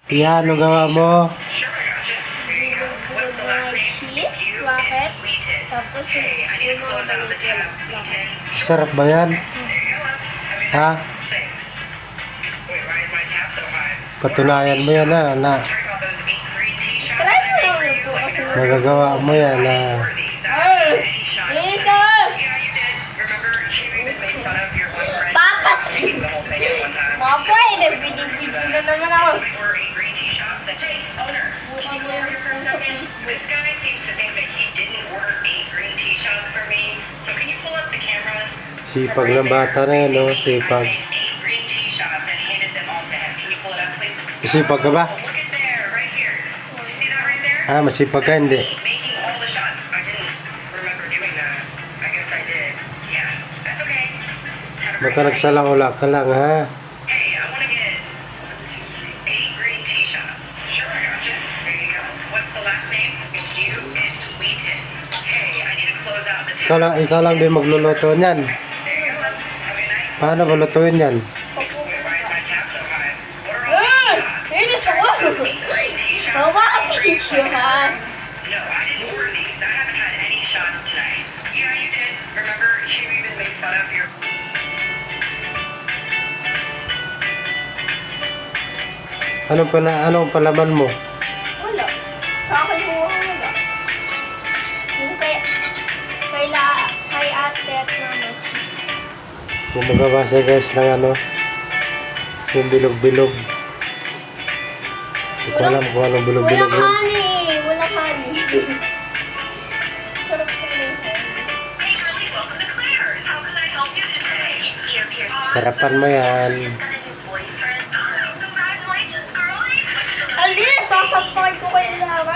Pia, ano gawa mo? Bilog-bilog na cheese, bakit? Tapos yung mga maliit. Sarap ba yan? Ha? Patunayan mo yan na Try mo lang ito kasi nagagawa mo yan na Lisa! Papas! Papa, nag-video na naman ako. Buka mo yung sa Facebook. This guy seems to think that he didn't order 8 green tea shots for me. So can you pull up the cameras? sipag ng bata na yan, no? Sipag. 8 green tea shots and handed them all to him. Can you pull it up, please? Sipag ka ba? Oh, look at there, right here. You see that right there? Ha? Masipag ka, hindi? Making all the shots. I didn't remember doing that. I guess I did. Yeah, that's okay. Have a great Baka night. nagsalang-ula ka lang, ha? Hey, I want to get 8 green tea shots. Sure, I got you. There you go. What's the last name? It's you. It's Wheaton. Hey, I need to close out the Ikaw lang din magluluto niyan. There you go. Have a good night. Paano ba lutuin yan? Wait, why is my tab so high? What are all these shots? Lisa, what? 8 green tea shots. Mabapit siya, ha? No, I didn't order these. I haven't had any shots tonight. Yeah, you did. Remember, you even made fun of your... Anong palaman mo? Wala. Sa akin mo wala. Yung kay ate at mama cheese. Gumagawa siya guys ng ano, yung bilog-bilog. Hindi ko alam kung anong bilog-bilog Walang yun. honey. Walang honey. Sarap ko na yung honey. Hey, girlie, welcome to Claire. How can I help you today? Ear piercing. Sarapan mo yan. Just gonna do boyfriend. Congratulations, girlie. Alis! Sasapay ko kay Lara.